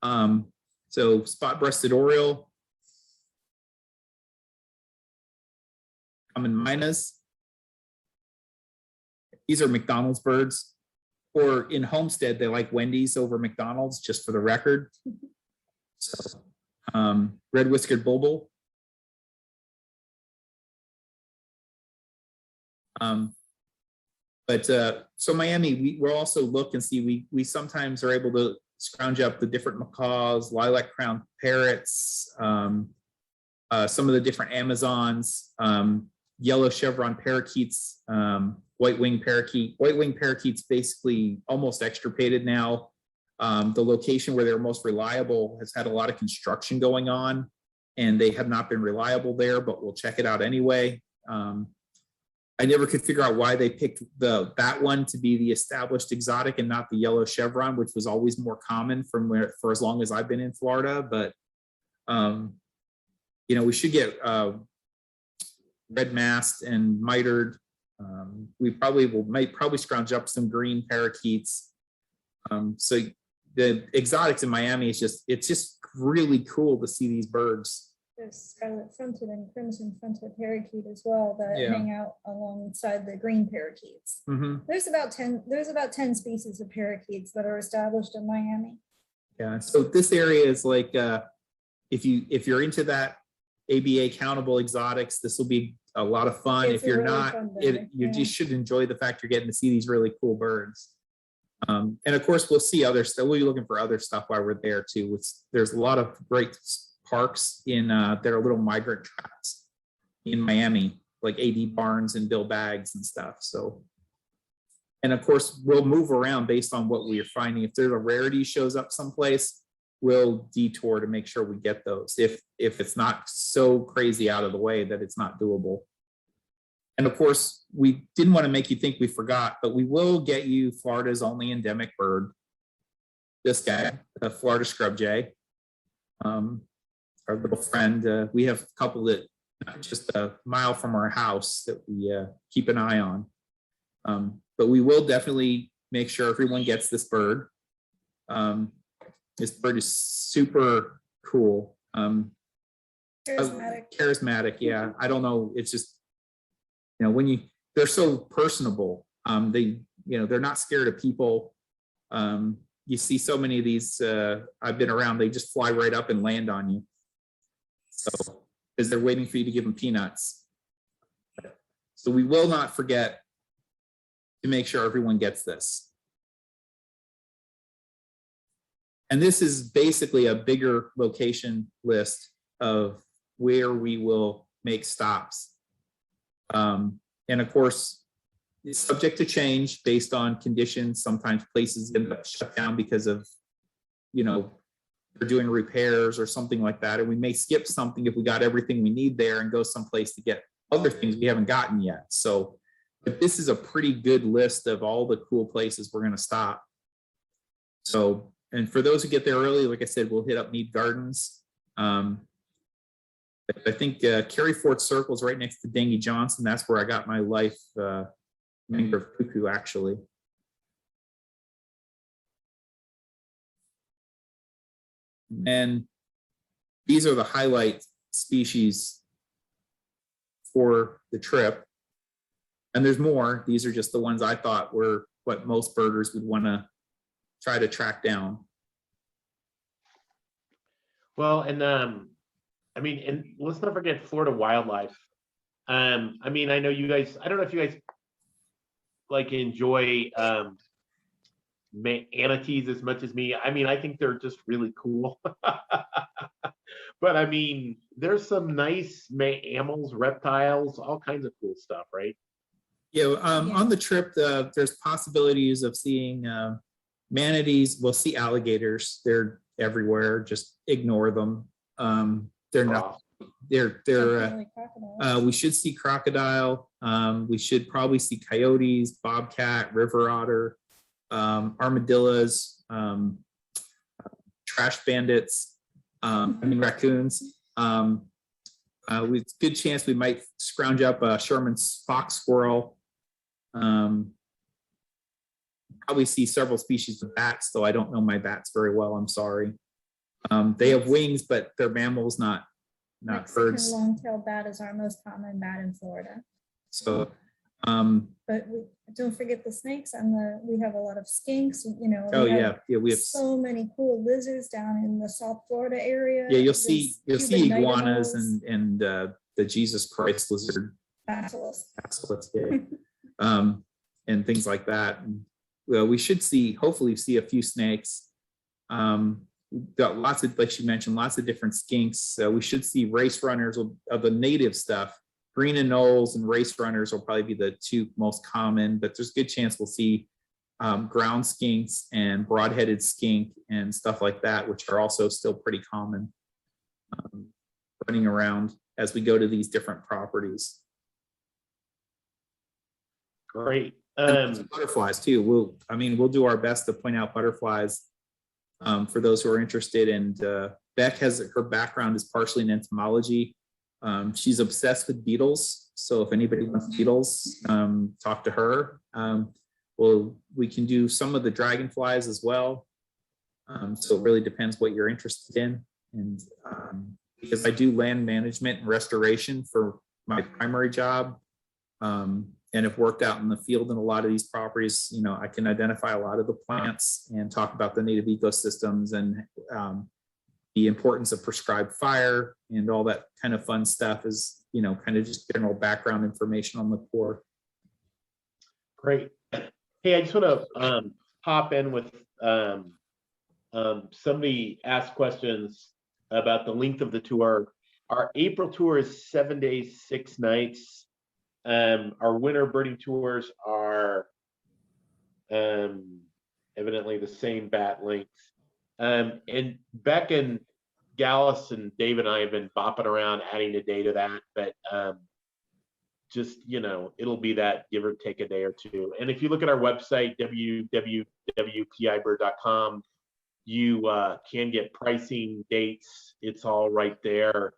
So spot breasted oriole, common minas. These are McDonald's birds, or in Homestead, they like Wendy's over McDonald's, just for the record. So, red whiskered bulbul. So Miami, we'll also look and see, we sometimes are able to scrounge up the different macaws, lilac crowned parrots, some of the different Amazons, yellow chevron parakeets, white winged parakeet. White winged parakeets basically almost extirpated now. The location where they're most reliable has had a lot of construction going on, and they have not been reliable there, but we'll check it out anyway. I never could figure out why they picked that one to be the established exotic and not the yellow chevron, which was always more common for as long as I've been in Florida. But we should get red masked and mitered. We might scrounge up some green parakeets. So the exotics in Miami it's just really cool to see these birds. There's scarlet fronted and crimson fronted parakeet as well that Yeah. hang out alongside the green parakeets. Mm-hmm. There's about 10 species of parakeets that are established in Miami. Yeah, so this area is like if you're into that ABA countable exotics, this will be a lot of fun. It's if you're a really not, fun day, you yeah. just should enjoy the fact you're getting to see these really cool birds. And of course, we'll see other stuff. We'll be looking for other stuff while we're there too. There's a lot of great parks in their little migrant tracks in Miami, like AD Barnes and Bill Baggs and stuff. So, and of course, we'll move around based on what we are finding. If there's a rarity shows up someplace, we'll detour to make sure we get those. If it's not so crazy out of the way that it's not doable. And of course, we didn't want to make you think we forgot, but we will get you Florida's only endemic bird. This guy, the Florida scrub jay. Our little friend, we have a couple that just a mile from our house that we keep an eye on. But we will definitely make sure everyone gets this bird. This bird is super cool. Charismatic, yeah. I don't know. It's just, they're so personable. They're not scared of people. You see so many of these, I've been around, they just fly right up and land on you. So, because they're waiting for you to give them peanuts. So we will not forget to make sure everyone gets this. And this is basically a bigger location list of where we will make stops. And of course, it's subject to change based on conditions. Sometimes places end up shut down because of, they're doing repairs or something like that. And we may skip something if we got everything we need there and go someplace to get other things we haven't gotten yet. So, but this is a pretty good list of all the cool places we're going to stop. So, and for those who get there early, like I said, we'll hit up Mead Gardens. I think Cary Fort Circle is right next to Dangy Johnson. That's where I got my life mangrove cuckoo, actually. And these are the highlight species for the trip. And there's more. These are just the ones I thought were what most birders would want to try to track down. Well, and and let's not forget Florida wildlife. I know you guys, I don't know if you guys enjoy manatees as much as me. I think they're just really cool. But there's some nice mammals, reptiles, all kinds of cool stuff, right? Yeah, on the trip, there's possibilities of seeing manatees. We'll see alligators. They're everywhere. Just ignore them. They're not. We should see crocodile. We should probably see coyotes, bobcat, river otter, armadillos, trash bandits. Raccoons. With good chance we might scrounge up a Sherman's fox squirrel. Probably see several species of bats, though I don't know my bats very well. I'm sorry. They have wings, but they're mammals, not Mexican birds. long-tailed bat is our most common bat in Florida. So, But don't forget the snakes and we have a lot of skinks, you know. oh we have yeah, we have so many cool lizards down in the South Florida area. yeah. You'll There's see Cuban iguanas nightingales, and the Jesus Christ lizard, basilisks. and things like that. And, well, we should hopefully see a few snakes. We've got lots of, like you mentioned, lots of different skinks. We should see race runners of the native stuff. Green and Knolls and race runners will probably be the two most common, but there's a good chance we'll see ground skinks and broad-headed skink and stuff like that, which are also still pretty common running around as we go to these different properties. Great. Butterflies too. We'll do our best to point out butterflies for those who are interested. And Beck her background is partially in entomology. She's obsessed with beetles. So if anybody wants beetles, talk to her. We can do some of the dragonflies as well. So it really depends what you're interested in. And because I do land management and restoration for my primary job, and have worked out in the field in a lot of these properties, you know, I can identify a lot of the plants and talk about the native ecosystems and the importance of prescribed fire and all that kind of fun stuff is, you know, kind of just general background information on the poor. Great. Hey, I just want to hop in with somebody asked questions about the length of the tour. Our April tour is 7 days, 6 nights. Our winter birding tours are evidently the same bat length. And Beck and Gallus and David and I have been bopping around adding a day to that, but just, you know, it'll be that give or take a day or two. And if you look at our website, www.pibird.com, you can get pricing, dates. It's all right there.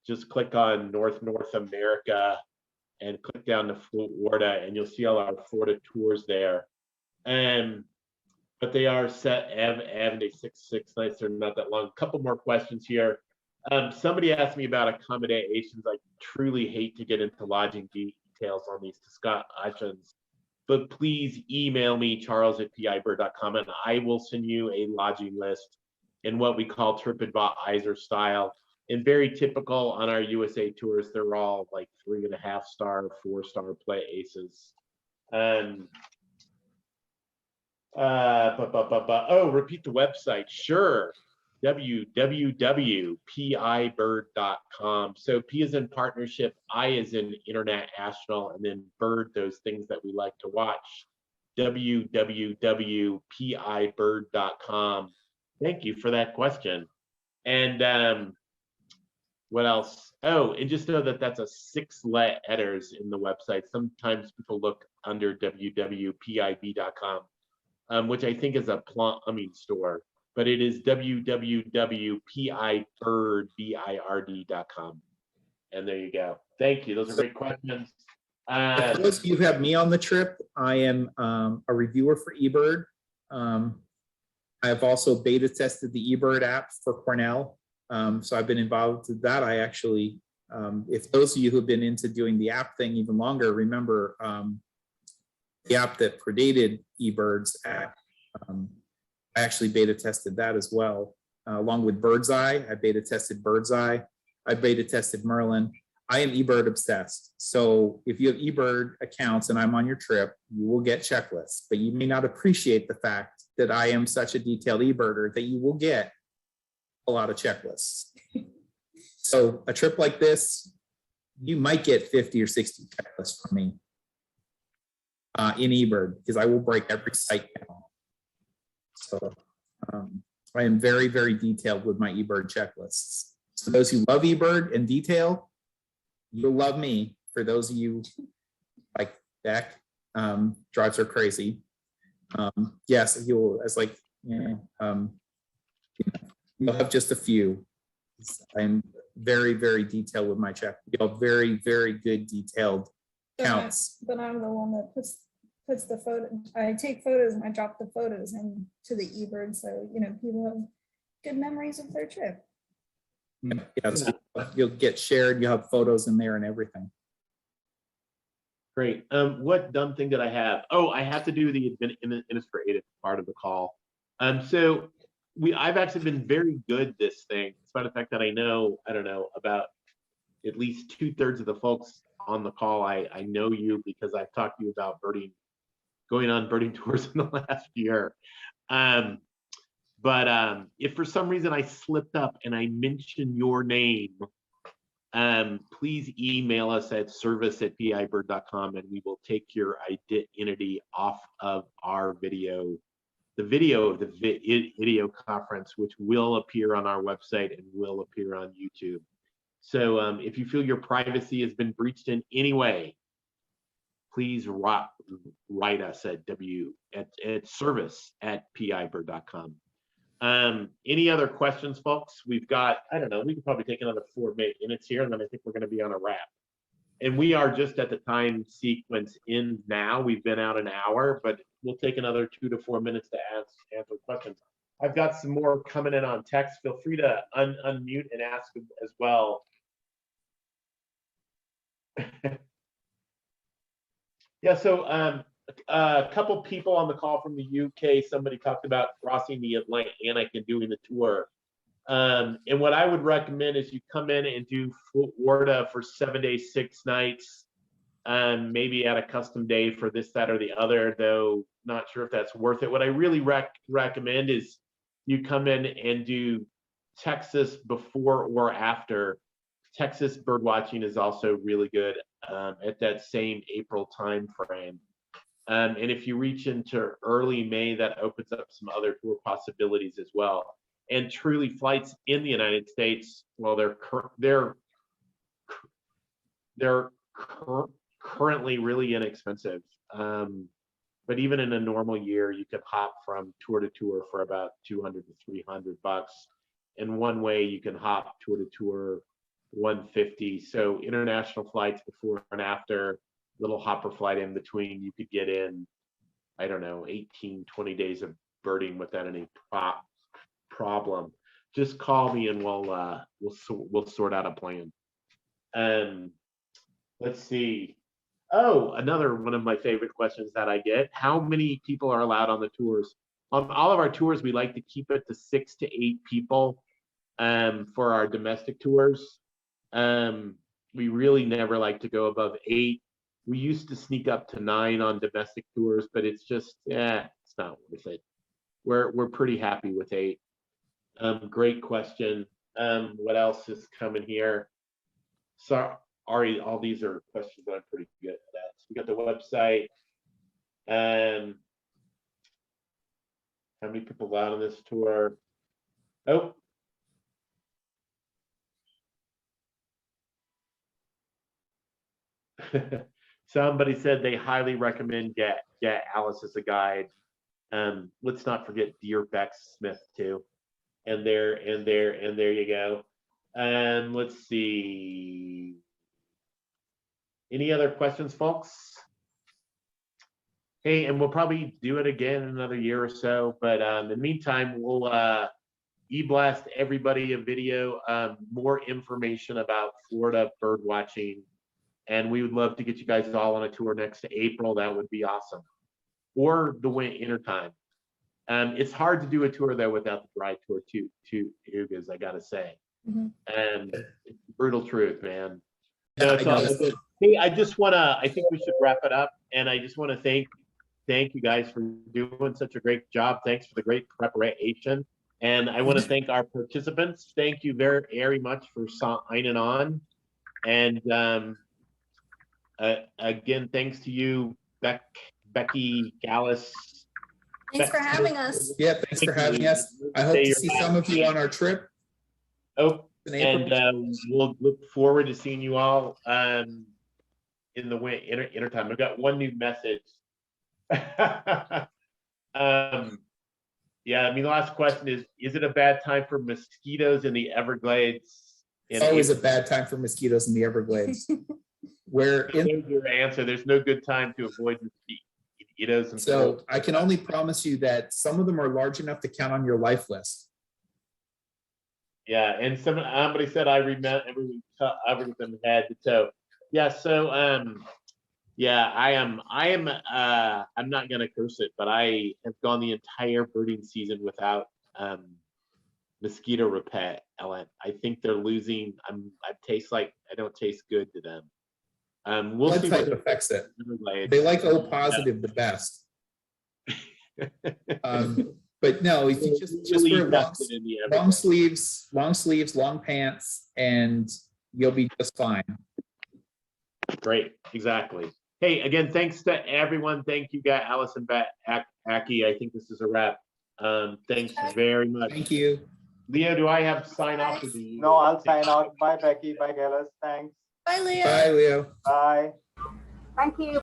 Just click on North America and click down to Florida, and you'll see all our Florida tours there. But they are set having a 6 nights. They're not that long. A couple more questions here. Somebody asked me about accommodations. I truly hate to get into lodging details on these discussions, but please email me, charles@pibird.com, and I will send you a lodging list in what we call TripAdvisor style. And very typical on our USA tours, they're all like 3.5 star, 4-star places. Repeat the website. Sure. www.pibird.com. So P is in partnership, I is in international, and then bird, those things that we like to watch. www.pibird.com. Thank you for that question. And what else? Oh, and just know that that's a 6 letters in the website. Sometimes people look under www.pib.com, which I think is a plumbing store, but it is www.pibird.com. And there you go. Thank you. Those are great questions. For those of you who have me on the trip, I am a reviewer for eBird. I have also beta tested the eBird app for Cornell. So I've been involved with that. I actually, if those of you who've been into doing the app thing even longer, remember the app that predated eBird's app. I actually beta tested that as well, along with Bird's Eye. I beta tested Bird's Eye. I beta tested Merlin. I am eBird obsessed. So if you have eBird accounts and I'm on your trip, you will get checklists, but you may not appreciate the fact that I am such a detailed eBirder that you will get a lot of checklists. So a trip like this, you might get 50 or 60 checklists from me in eBird, because I will break every site down. So I am very, very detailed with my eBird checklists. So those who love eBird and detail, you'll love me. For those of you like Beck, drives her crazy. Yes, you'll, as like, you'll have just a few. I'm very, very detailed with my check. You know, very, very good detailed counts. But I'm the one that puts the photo, I take photos and I drop the photos into the eBird, so, you know, people have good memories of their trip. Yeah, so you'll get shared, you'll have photos in there and everything. Great. What dumb thing did I have? Oh, I have to do the administrative part of the call. So I've actually been very good this thing, despite the fact that I don't know, about at least 2/3 of the folks on the call. I know you because I've talked to you about going on birding tours in the last year. But if for some reason I slipped up and I mentioned your name, please email us at service@pibird.com and we will take your identity off of our video, the video of the video conference, which will appear on our website and will appear on YouTube. So if you feel your privacy has been breached in any way, please write us at service@pibird.com. Any other questions, folks? We've got, I don't know, we could probably take another 4 minutes here, and then I think we're going to be on a wrap. And we are just at the time sequence in now. We've been out an hour, but we'll take another 2 to 4 minutes to answer questions. I've got some more coming in on text. Feel free to unmute and ask as well. Yeah, so a couple people on the call from the UK, somebody talked about crossing the Atlantic and doing the tour. And what I would recommend is you come in and do Florida for 7 days, 6 nights, maybe at a custom day for this, that, or the other, though not sure if that's worth it. What I really recommend is you come in and do Texas before or after. Texas bird watching is also really good at that same April time frame. And if you reach into early May, that opens up some other tour possibilities as well. And truly, flights in the United States, well, they're currently really inexpensive. But even in a normal year, you could hop from tour to tour for about $200 to $300. And one way you can hop tour to tour $150. So international flights before and after, little hopper flight in between, you could get in, I don't know, 18, 20 days of birding without any problem. Just call me and we'll sort out a plan. Let's see. Oh, another one of my favorite questions that I get: how many people are allowed on the tours? On all of our tours, we like to keep it to 6 to 8 people for our domestic tours. We really never like to go above 8. We used to sneak up to 9 on domestic tours, but it's just, it's not worth it. We're pretty happy with 8. Great question. What else is coming here? So, Ari, all these are questions that I'm pretty good at. So we got the website. How many people out on this tour? Oh. Somebody said they highly recommend get Alice as a guide. Let's not forget Dear Beck Smith too. And there you go. Let's see. Any other questions, folks? Hey, and we'll probably do it again in another year or so. But in the meantime, we'll e-blast everybody a video, more information about Florida bird watching. And we would love to get you guys all on a tour next April. That would be awesome. Or the winter time. It's hard to do a tour though without the dry tour too, Hugas, I gotta say. And brutal truth, man. No, it's all good. Hey, I think we should wrap it up. And I just want to thank you guys for doing such a great job. Thanks for the great preparation. And I want to thank our participants. Thank you very, very much for signing on. And again, thanks to you, Becky, Gallus. Thanks for having us. Yeah, thanks for having us. I hope to see some of you on our trip. Oh, and we'll look forward to seeing you all in the winter time. I've got one new message. Yeah, I mean, the last question is it a bad time for mosquitoes in the Everglades? It's always a bad time for mosquitoes in the Everglades. Where There's your answer. There's no good time to avoid mosquitoes. And so I can only promise you that some of them are large enough to count on your life list. Yeah, and somebody said I remember everything from head to toe. Yeah, so yeah, I'm not gonna curse it, but I have gone the entire birding season without mosquito repellent. I think they're losing. I don't taste good to them. We'll Blood see type what affects it. They like O positive the best. But no, if you just wear long sleeves, long pants, and you'll be just fine. Great, exactly. Hey, again, thanks to everyone. Thank you, guys, Allison, Aki. I think this is a wrap. Thanks very much. Thank you. Leo, do I have sign off? Or do you? No, I'll sign out. Bye, Becky. Bye, Gallus. Thanks. Bye, Leo. Bye, Leo. Bye. Thank you.